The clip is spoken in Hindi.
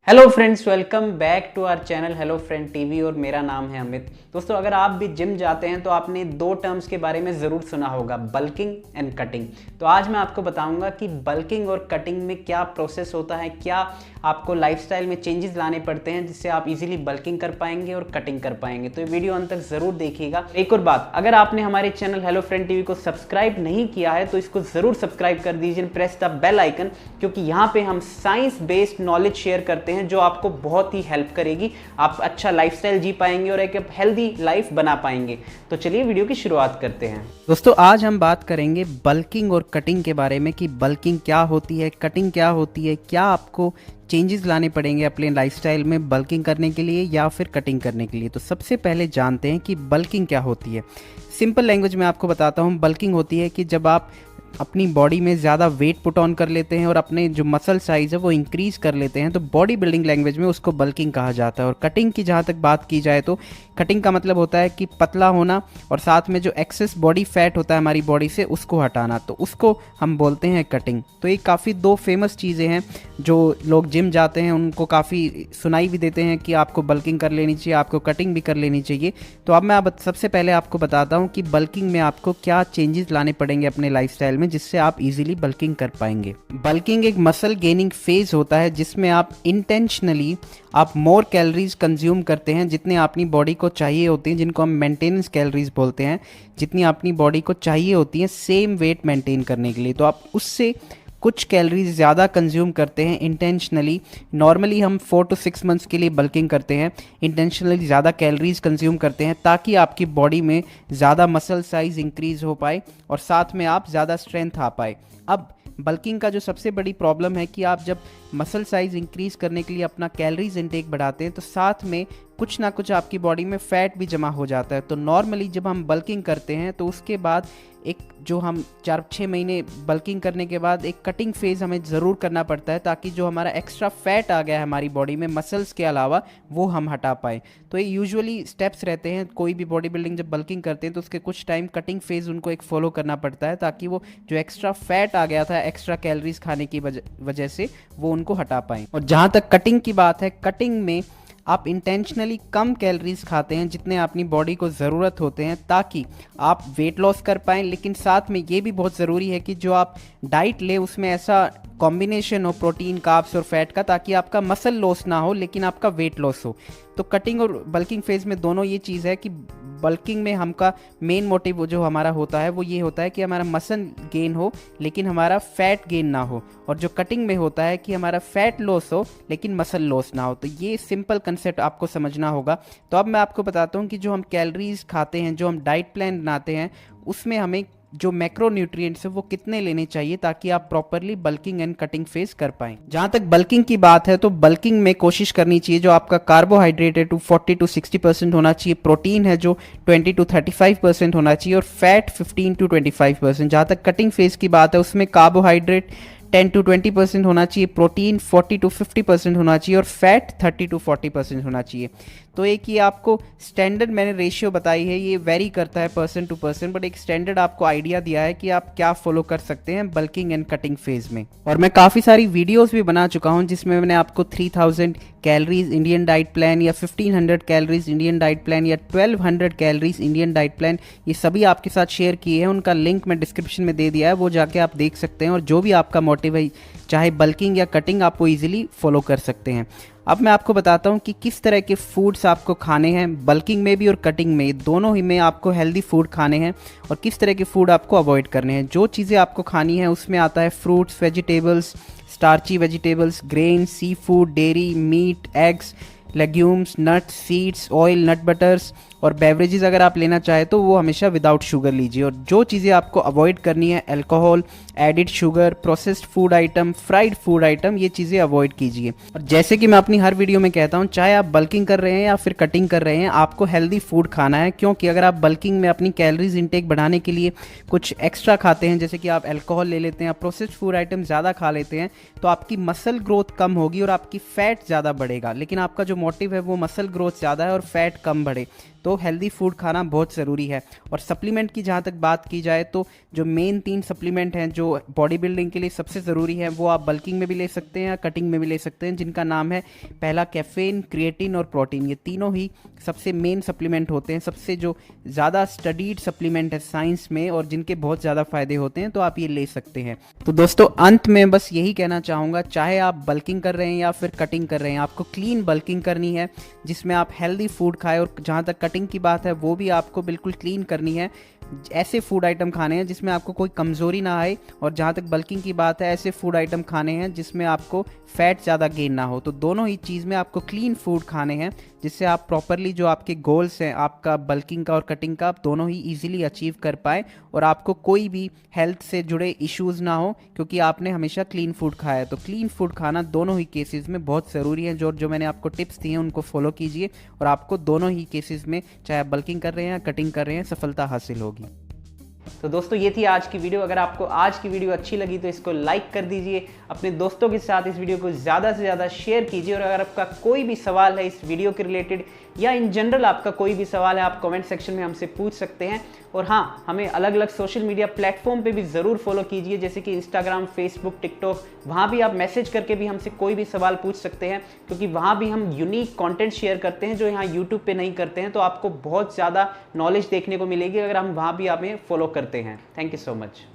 Hello friends, welcome back to our channel hello friend TV और मेरा नाम है अमित। दोस्तों, अगर आप भी जिम जाते हैं तो आपने दो टर्म्स के बारे में ज़रूर सुना होगा, बल्किंग एंड कटिंग। तो आज मैं आपको बताऊंगा कि बल्किंग और कटिंग में क्या प्रोसेस होता है, क्या आपको लाइफस्टाइल में चेंजेस लाने पड़ते हैं जिससे आप इजीली बल्किंग कर पाएंगे और कटिंग कर पाएंगे। तो ये वीडियो अंत तक ज़रूर देखिएगा। एक और बात, अगर आपने हमारे चैनल हेलो फ्रेंड टीवी को सब्सक्राइब नहीं किया है तो इसको ज़रूर सब्सक्राइब कर दीजिए, प्रेस द बेल आइकन, क्योंकि यहाँ पे हम साइंस बेस्ड नॉलेज शेयर करते हैं जो आपको बहुत ही हेल्प करेगी। आप अच्छा लाइफस्टाइल जी पाएंगे और एक हेल्दी लाइफ बना पाएंगे। तो चलिए वीडियो की शुरुआत करते हैं। दोस्तों, आज हम बात करेंगे बल्किंग और कटिंग के बारे में कि बल्किंग क्या होती है, कटिंग क्या होती है, क्या आपको चेंजेस लाने पड़ेंगे अपने लाइफस्टाइल में बल्किंग करने के लिए या फिर कटिंग करने के लिए। तो सबसे पहले जानते हैं कि बल्किंग क्या होती है। सिंपल लैंग्वेज में आपको बताता हूँ, बल्किंग होती है कि जब आप अपनी बॉडी में ज़्यादा वेट पुट ऑन कर लेते हैं और अपने जो मसल साइज़ है वो इंक्रीज़ कर लेते हैं, तो बॉडी बिल्डिंग लैंग्वेज में उसको बल्किंग कहा जाता है। और कटिंग की जहाँ तक बात की जाए तो कटिंग का मतलब होता है कि पतला होना और साथ में जो एक्सेस बॉडी फैट होता है हमारी बॉडी से उसको हटाना, तो उसको हम बोलते हैं कटिंग। तो ये काफ़ी दो फेमस चीज़ें हैं जो लोग जिम जाते हैं उनको काफ़ी सुनाई भी देते हैं कि आपको बल्किंग कर लेनी चाहिए, आपको कटिंग भी कर लेनी चाहिए। तो अब मैं सबसे पहले आपको बताता हूँ कि बल्किंग में आपको क्या चेंजेस लाने पड़ेंगे अपने लाइफस्टाइल में जिससे आप इजीली बल्किंग कर पाएंगे। बल्किंग एक मसल गेनिंग फेज होता है जिसमें आप इंटेंशनली मोर कैलोरीज कंज्यूम करते हैं जितने अपनी बॉडी को चाहिए होती हैं, जिनको हम मेंटेनेंस कैलोरीज बोलते हैं, जितनी अपनी बॉडी को चाहिए होती हैं सेम वेट मेंटेन करने के लिए। तो आप उससे कुछ कैलोरीज ज़्यादा कंज्यूम करते हैं इंटेंशनली। नॉर्मली हम 4 to 6 मंथ्स के लिए बल्किंग करते हैं, इंटेंशनली ज़्यादा कैलोरीज कंज्यूम करते हैं ताकि आपकी बॉडी में ज़्यादा मसल साइज इंक्रीज हो पाए और साथ में आप ज़्यादा स्ट्रेंथ आ पाए। अब बल्किंग का जो सबसे बड़ी प्रॉब्लम है कि आप जब मसल साइज इंक्रीज करने के लिए अपना कैलोरीज इनटेक बढ़ाते हैं तो साथ में कुछ ना कुछ आपकी बॉडी में फैट भी जमा हो जाता है। तो नॉर्मली जब हम बल्किंग करते हैं तो उसके बाद एक जो हम 4-6 महीने बल्किंग करने के बाद एक कटिंग फेज़ हमें ज़रूर करना पड़ता है ताकि जो हमारा एक्स्ट्रा फैट आ गया है हमारी बॉडी में मसल्स के अलावा वो हम हटा पाएँ। तो ये यूजुअली स्टेप्स रहते हैं, कोई भी बॉडी बिल्डिंग जब बल्किंग करते हैं तो उसके कुछ टाइम कटिंग फेज़ उनको एक फॉलो करना पड़ता है ताकि वो जो एक्स्ट्रा फैट आ गया था एक्स्ट्रा कैलोरीज खाने की वजह से वो उनको हटा पाएँ। और जहाँ तक कटिंग की बात है, कटिंग में आप इंटेंशनली कम कैलोरीज खाते हैं जितने अपनी बॉडी को ज़रूरत होते हैं ताकि आप वेट लॉस कर पाएँ। लेकिन साथ में ये भी बहुत ज़रूरी है कि जो आप डाइट ले उसमें ऐसा कॉम्बिनेशन हो प्रोटीन, कार्ब्स और फैट का ताकि आपका मसल लॉस ना हो लेकिन आपका वेट लॉस हो। तो कटिंग और बल्किंग फेज़ में दोनों ये चीज़ है कि बल्किंग में हमका मेन मोटिव जो हमारा होता है वो ये होता है कि हमारा मसल गेन हो लेकिन हमारा फैट गेन ना हो, और जो कटिंग में होता है कि हमारा फैट लॉस हो लेकिन मसल लॉस ना हो। तो ये सिंपल कंसेप्ट आपको समझना होगा। तो अब मैं आपको बताता हूँ कि जो हम कैलोरीज खाते हैं, जो हम डाइट प्लान बनाते हैं, उसमें हमें जो मैक्रो न्यूट्रिएंट्स है वो कितने लेने चाहिए ताकि आप properly bulking and cutting phase कर पाएं। जहां तक बल्किंग की बात है तो बल्किंग में कोशिश करनी चाहिए जो आपका कार्बोहाइड्रेट है 40 to 60% होना चाहिए, प्रोटीन है जो 20 to 35% होना चाहिए और फैट 15 to 25%। जहां तक कटिंग फेज की बात है उसमें कार्बोहाइड्रेट 10 to 20% होना चाहिए, प्रोटीन 40 to 50% होना चाहिए और फैट 30 to 40% होना चाहिए। तो एक ये आपको स्टैंडर्ड मैंने रेशियो बताई है, ये वेरी करता है पर्सन टू पर्सन, बट एक स्टैंडर्ड आपको आइडिया दिया है कि आप क्या फॉलो कर सकते हैं बल्किंग एंड कटिंग फेज में। और मैं काफ़ी सारी वीडियोस भी बना चुका हूं जिसमें मैंने आपको 3000 कैलोरीज इंडियन डाइट प्लान या 1500 कैलोरीज इंडियन डाइट प्लान या 1200 कैलोरीज इंडियन डाइट प्लान, ये सभी आपके साथ शेयर किए हैं। उनका लिंक मैं डिस्क्रिप्शन में दे दिया है, वो जाके आप देख सकते हैं और जो भी आपका मोटिव है चाहे बल्किंग या कटिंग आप वो ईजिली फॉलो कर सकते हैं। अब मैं आपको बताता हूँ कि किस तरह के फूड्स आपको खाने हैं बल्किंग में भी और कटिंग में, दोनों ही में आपको हेल्दी फूड खाने हैं और किस तरह के फूड आपको अवॉइड करने हैं। जो चीज़ें आपको खानी है उसमें आता है fruits, vegetables, starchy vegetables, grain, seafood, dairy, meat, eggs, legumes, nuts, seeds, oil, nut butters और बेवरेजेस अगर आप लेना चाहें तो वो हमेशा विदाउट शुगर लीजिए। और जो चीज़ें आपको अवॉइड करनी है, alcohol, added sugar, processed food item, fried food item, ये चीज़ें अवॉइड कीजिए। और जैसे कि मैं अपनी हर वीडियो में कहता हूँ, चाहे आप बल्किंग कर रहे हैं या फिर कटिंग कर रहे हैं, आपको हेल्दी फूड खाना है, क्योंकि अगर आप बल्किंग में अपनी कैलोरीज इंटेक बढ़ाने के लिए कुछ एक्स्ट्रा खाते हैं, जैसे कि आप अल्कोहल ले लेते हैं, प्रोसेस्ड फूड आइटम ज़्यादा खा लेते हैं, तो आपकी मसल ग्रोथ कम होगी और आपकी फैट ज़्यादा बढ़ेगा। लेकिन आपका जो मोटिव है वो मसल ग्रोथ ज़्यादा है और फैट कम बढ़े, तो हेल्दी फूड खाना बहुत ज़रूरी है। और सप्लीमेंट की जहाँ तक बात की जाए तो जो मेन 3 सप्लीमेंट हैं जो बॉडी बिल्डिंग के लिए सबसे ज़रूरी है, वो आप बल्किंग में भी ले सकते हैं या कटिंग में भी ले सकते हैं, जिनका नाम है पहला कैफीन, क्रिएटिन और प्रोटीन। ये तीनों ही सबसे मेन सप्लीमेंट होते हैं, सबसे जो ज़्यादा स्टडीड सप्लीमेंट है साइंस में और जिनके बहुत ज़्यादा फ़ायदे होते हैं, तो आप ये ले सकते हैं। तो दोस्तों अंत में बस यही कहना चाहूँगा, चाहे आप बल्किंग कर रहे हैं या फिर कटिंग कर रहे हैं, आपको क्लीन बल्किंग करनी है जिसमें आप हेल्दी फूड खाएं, और जहाँ तक कटिंग की बात है वो भी आपको बिल्कुल क्लीन करनी है। ऐसे फूड आइटम खाने हैं जिसमें आपको कोई कमज़ोरी ना आए, और जहाँ तक बल्किंग की बात है ऐसे फूड आइटम खाने हैं जिसमें आपको फैट ज़्यादा गेन ना हो। तो दोनों ही चीज़ में आपको क्लीन फूड खाने हैं जिससे आप प्रॉपरली जो आपके गोल्स हैं आपका बल्किंग का और कटिंग का, आप दोनों ही ईजिली अचीव कर पाए और आपको कोई भी हेल्थ से जुड़े इश्यूज़ ना हो, क्योंकि आपने हमेशा क्लीन फूड खाया है। तो क्लीन फूड खाना दोनों ही केसेस में बहुत ज़रूरी है। जो मैंने आपको टिप्स दिए हैं उनको फॉलो कीजिए और आपको दोनों ही केसेस में, चाहे आप बल्किंग कर रहे हैं या कटिंग कर रहे हैं, सफलता हासिल होगी। तो दोस्तों ये थी आज की वीडियो। अगर आपको आज की वीडियो अच्छी लगी तो इसको लाइक कर दीजिए, अपने दोस्तों के साथ इस वीडियो को ज़्यादा से ज़्यादा शेयर कीजिए, और अगर आपका कोई भी सवाल है इस वीडियो के रिलेटेड या इन जनरल आपका कोई भी सवाल है, आप कमेंट सेक्शन में हमसे पूछ सकते हैं। और हाँ, हमें अलग अलग सोशल मीडिया प्लेटफॉर्म पे भी ज़रूर फॉलो कीजिए, जैसे कि इंस्टाग्राम, फेसबुक, टिकटॉक। वहाँ भी आप मैसेज करके भी हमसे कोई भी सवाल पूछ सकते हैं, क्योंकि वहाँ भी हम यूनिक कंटेंट शेयर करते हैं जो यहाँ यूट्यूब पे नहीं करते हैं। तो आपको बहुत ज़्यादा नॉलेज देखने को मिलेगी अगर हम वहाँ भी हमें फॉलो करते हैं। Thank you so much.